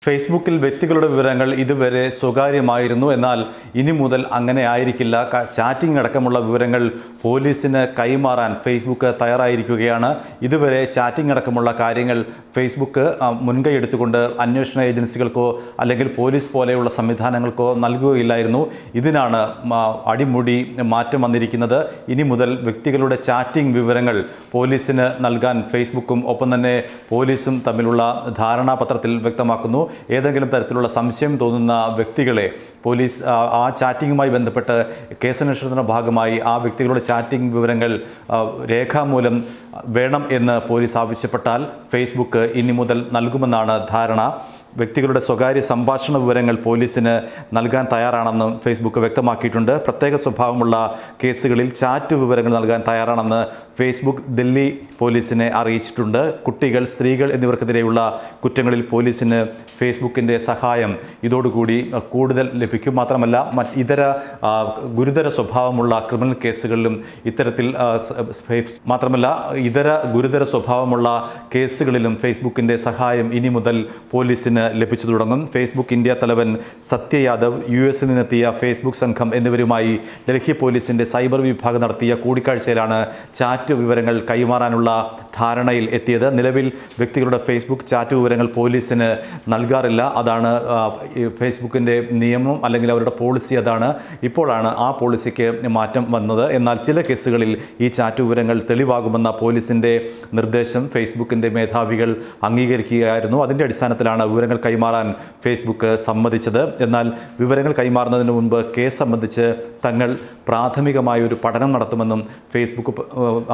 ഫേസ്ബുക്കിൽ വ്യക്തികളുടെ വിവരങ്ങൾ ഇതുവരെ സ്വകാര്യമായിരുന്നു. എന്നാൽ ഇനി മുതൽ അങ്ങനെ ആയിരിക്കില്ല. ചാറ്റിംഗ് അടക്കമുള്ള വിവരങ്ങൾ പോലീസിന് കൈമാറാൻ ഫേസ്ബുക്ക് തയ്യാറായിരിക്കുകയാണ്. ഇതുവരെ ചാറ്റിംഗ് അടക്കമുള്ള കാര്യങ്ങൾ ഫേസ്ബുക്ക് മുൻകൈ എടുത്തുകൊണ്ട് അന്വേഷണ ഏജൻസികൾക്കോ അല്ലെങ്കിൽ പോലീസ് പോലെയുള്ള സംവിധാനങ്ങൾക്കോ നൽകുകയില്ലായിരുന്നു. ഇതിനാണ് അടിമുടി മാറ്റം വന്നിരിക്കുന്നത്. ഇനി മുതൽ വ്യക്തികളുടെ ചാറ്റിംഗ് വിവരങ്ങൾ പോലീസിന് നൽകാൻ ഫേസ്ബുക്കും ഒപ്പം തന്നെ പോലീസും തമ്മിലുള്ള ധാരണാപത്രത്തിൽ വ്യക്തമാക്കുന്നു. ഏതെങ്കിലും തരത്തിലുള്ള സംശയം തോന്നുന്ന വ്യക്തികളെ പോലീസ് ആ ചാറ്റിങ്ങുമായി ബന്ധപ്പെട്ട് കേസന്വേഷണത്തിൻ്റെ ഭാഗമായി ആ വ്യക്തികളുടെ ചാറ്റിംഗ് വിവരങ്ങൾ രേഖാമൂലം വേണം എന്ന് പോലീസ് ആവശ്യപ്പെട്ടാൽ ഫേസ്ബുക്ക് ഇനി മുതൽ നൽകുമെന്നാണ് ധാരണ. വ്യക്തികളുടെ സ്വകാര്യ സംഭാഷണ വിവരങ്ങൾ പോലീസിന് നൽകാൻ തയ്യാറാണെന്ന് ഫേസ്ബുക്ക് വ്യക്തമാക്കിയിട്ടുണ്ട്. പ്രത്യേക സ്വഭാവമുള്ള കേസുകളിൽ ചാറ്റ് വിവരങ്ങൾ നൽകാൻ തയ്യാറാണെന്ന് ഫേസ്ബുക്ക് ദില്ലി പോലീസിനെ അറിയിച്ചിട്ടുണ്ട്. കുട്ടികൾ, സ്ത്രീകൾ എന്നിവർക്കെതിരെയുള്ള കുറ്റങ്ങളിൽ പോലീസിന് ഫേസ്ബുക്കിൻ്റെ സഹായം ഇതോടുകൂടി കൂടുതൽ ലഭിക്കും. മാത്രമല്ല ഇതര ഗുരുതര സ്വഭാവമുള്ള ക്രിമിനൽ കേസുകളിലും ഇത്തരത്തിൽ ഗുരുതര സ്വഭാവമുള്ള കേസുകളിലും ഫേസ്ബുക്കിൻ്റെ സഹായം ഇനി മുതൽ പോലീസിന് ലഭിച്ചു തുടങ്ങും. ഫേസ്ബുക്ക് ഇന്ത്യ തലവൻ സത്യ യാദവ്, US നിന്നെത്തിയ ഫേസ്ബുക്ക് സംഘം എന്നിവരുമായി ഡൽഹി പോലീസിൻ്റെ സൈബർ വിഭാഗം നടത്തിയ കൂടിക്കാഴ്ചയിലാണ് ചാറ്റ് വിവരങ്ങൾ കൈമാറാനുള്ള ധാരണയിൽ എത്തിയത്. നിലവിൽ വ്യക്തികളുടെ ഫേസ്ബുക്ക് ചാറ്റ് വിവരങ്ങൾ പോലീസിന് നൽകാറില്ല. അതാണ് ഫേസ്ബുക്കിൻ്റെ നിയമം അല്ലെങ്കിൽ അവരുടെ പോളിസി അതാണ്. ഇപ്പോഴാണ് ആ പോളിസിക്ക് മാറ്റം വന്നത്. എന്നാൽ ചില കേസുകളിൽ ഈ ചാറ്റ് വിവരങ്ങൾ തെളിവാകുമെന്ന പോലീസിൻ്റെ നിർദ്ദേശം ഫേസ്ബുക്കിൻ്റെ മേധാവികൾ അംഗീകരിക്കുകയായിരുന്നു. അതിൻ്റെ അടിസ്ഥാനത്തിലാണ് വിവരങ്ങൾ കൈമാറാൻ ഫേസ്ബുക്ക് സമ്മതിച്ചത്. എന്നാൽ വിവരങ്ങൾ കൈമാറുന്നതിന് മുൻപ് കേസ് സംബന്ധിച്ച് തങ്ങൾ പ്രാഥമികമായ ഒരു പഠനം നടത്തുമെന്നും ഫേസ്ബുക്ക്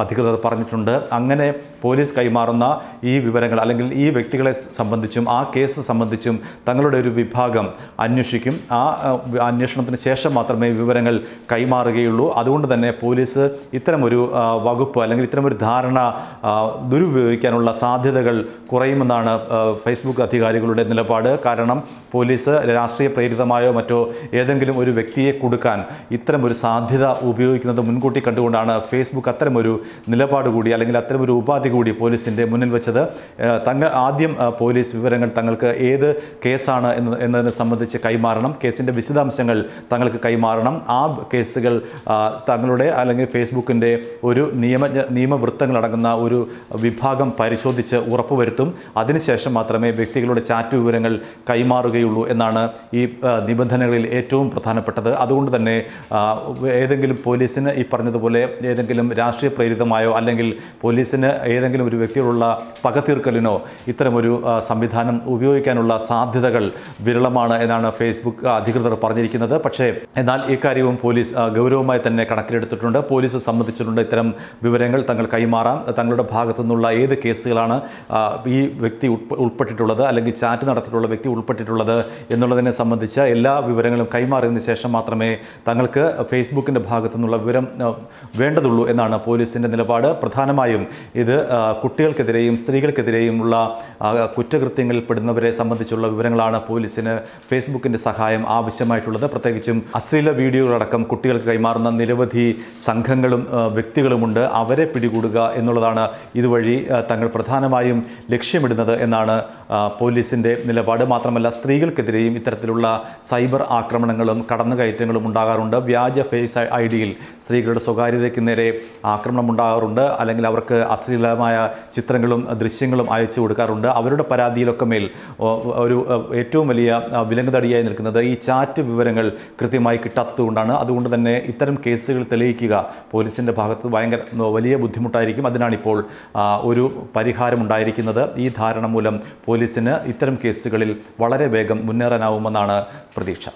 അധികൃതർ പറഞ്ഞിട്ടുണ്ട്. അങ്ങനെ പോലീസ് കൈമാറുന്ന ഈ വിവരങ്ങൾ അല്ലെങ്കിൽ ഈ വ്യക്തികളെ സംബന്ധിച്ചും ആ കേസ് സംബന്ധിച്ചും തങ്ങളുടെ ഒരു വിഭാഗം അന്വേഷിക്കും. ആ അന്വേഷണത്തിന് ശേഷം മാത്രമേ വിവരങ്ങൾ കൈമാറുകയുള്ളൂ. അതുകൊണ്ട് തന്നെ പോലീസ് ഇത്തരമൊരു വകുപ്പ് അല്ലെങ്കിൽ ഇത്തരമൊരു ധാരണ ദുരുപയോഗിക്കാനുള്ള സാധ്യതകൾ കുറയുമെന്നാണ് ഫേസ്ബുക്ക് അധികാരികളുടെ നിലപാട്. കാരണം പോലീസ് രാഷ്ട്രീയ പ്രേരിതമായോ മറ്റോ ഏതെങ്കിലും ഒരു വ്യക്തിയെ കൊടുക്കാൻ ഇത്തരമൊരു സാധ്യത ഉപയോഗിക്കുന്നത് മുൻകൂട്ടി കണ്ടുകൊണ്ടാണ് ഫേസ്ബുക്ക് അത്തരമൊരു നിലപാട് കൂടി അല്ലെങ്കിൽ അത്തരമൊരു ഉപാധി കൂടി പോലീസിൻ്റെ മുന്നിൽ വെച്ചത്. ആദ്യം പോലീസ് വിവരങ്ങൾ തങ്ങൾക്ക് ഏത് കേസാണ് എന്നതിനെ സംബന്ധിച്ച് കൈമാറണം. കേസിൻ്റെ വിശദാംശങ്ങൾ തങ്ങൾക്ക് കൈമാറണം. ആ കേസുകൾ തങ്ങളുടെ അല്ലെങ്കിൽ ഫേസ്ബുക്കിൻ്റെ ഒരു നിയമവൃത്തങ്ങളടങ്ങുന്ന ഒരു വിഭാഗം പരിശോധിച്ച് ഉറപ്പുവരുത്തും. അതിനുശേഷം മാത്രമേ വ്യക്തികളുടെ ചാറ്റ് വിവരങ്ങൾ കൈമാറുകയുള്ളൂ എന്നാണ് ഈ നിബന്ധനകളിൽ ഏറ്റവും പ്രധാനപ്പെട്ടത്. അതുകൊണ്ട് തന്നെ ഏതെങ്കിലും പോലീസിന് ഈ പറഞ്ഞതുപോലെ ഏതെങ്കിലും രാഷ്ട്രീയ പ്രേരിതമായോ അല്ലെങ്കിൽ പോലീസിന് ഏതെങ്കിലും ഒരു വ്യക്തിയോടുള്ള പകതീർക്കലിനോ ഇത്തരമൊരു സംവിധാനം ഉപയോഗിക്കാനുള്ള സാധ്യതകൾ വിരളമാണ് എന്നാണ് ഫേസ്ബുക്ക് അധികൃതർ പറഞ്ഞിരിക്കുന്നത്. പക്ഷേ എന്നാൽ ഇക്കാര്യവും പോലീസ് ഗൗരവമായി തന്നെ കണക്കിലെടുത്തിട്ടുണ്ട്. പോലീസ് സമ്മതിച്ചിട്ടുണ്ട് ഇത്തരം വിവരങ്ങൾ തങ്ങൾ കൈമാറാം. തങ്ങളുടെ ഭാഗത്തു നിന്നുള്ള ഏത് കേസുകളാണ് ഈ വ്യക്തി ഉൾപ്പെട്ടിട്ടുള്ളത് അല്ലെങ്കിൽ ചാറ്റ് നടത്തിയിട്ടുള്ള വ്യക്തി ഉൾപ്പെട്ടിട്ടുള്ളത് എന്നുള്ളതിനെ സംബന്ധിച്ച എല്ലാ വിവരങ്ങളും കൈമാറിയതിനു ശേഷം മാത്രമേ തങ്ങൾക്ക് ഫേസ്ബുക്കിൻ്റെ ഭാഗത്തു നിന്നുള്ള വിവരം വേണ്ടതുള്ളൂ എന്നാണ് പോലീസിൻ്റെ നിലപാട്. പ്രധാനമായും ഇത് കുട്ടികൾക്കെതിരെയും സ്ത്രീകൾക്കെതിരെയുമുള്ള കുറ്റകൃത്യങ്ങളിൽ പെടുന്നവരെ സംബന്ധിച്ചുള്ള വിവരങ്ങളാണ് പോലീസിന് ഫേസ്ബുക്കിൻ്റെ സഹായം ആവശ്യമായിട്ടുള്ളത്. പ്രത്യേകിച്ചും അശ്ലീല വീഡിയോകളടക്കം കുട്ടികൾക്ക് കൈമാറുന്ന നിരവധി സംഘങ്ങളും വ്യക്തികളുമുണ്ട്. അവരെ പിടികൂടുക എന്നുള്ളതാണ് ഇതുവഴി തങ്ങൾ പ്രധാനമായും ലക്ഷ്യമിടുന്നത് എന്നാണ് പോലീസിൻ്റെ നിലപാട്. മാത്രമല്ല സ്ത്രീകൾക്കെതിരെയും ഇത്തരത്തിലുള്ള സൈബർ ആക്രമണങ്ങളും കടന്നുകയറ്റങ്ങളും ഉണ്ടാകാറുണ്ട്. വ്യാജ ഫേസ് ഐഡിയിൽ സ്ത്രീകളുടെ സ്വകാര്യതയ്ക്ക് നേരെ ആക്രമണം ഉണ്ടാകാറുണ്ട്. അല്ലെങ്കിൽ അവർക്ക് അശ്ലീലമായ ചിത്രങ്ങളും ദൃശ്യങ്ങളും അയച്ചു കൊടുക്കാറുണ്ട്. അവരുടെ പരാതിയിലൊക്കെ മേൽ ഒരു ഏറ്റവും വലിയ വിലങ്ങുതടിയായി നിൽക്കുന്നത് ഈ ചാറ്റ് വിവരങ്ങൾ കൃത്യമായി കിട്ടാത്തതുകൊണ്ടാണ്. അതുകൊണ്ട് തന്നെ ഇത്തരം കേസുകൾ തെളിയിക്കുക പോലീസിൻ്റെ ഭാഗത്ത് വലിയ ബുദ്ധിമുട്ടായിരിക്കും. അതിനാണിപ്പോൾ ഒരു പരിഹാരമുണ്ടായിരിക്കുന്നത്. ഈ ധാരണ മൂലം പോലീസിന് ഇത്തരം കേസുകളിൽ വളരെ വേഗം മുന്നേറാനാവുമെന്നാണ് പ്രതീക്ഷ.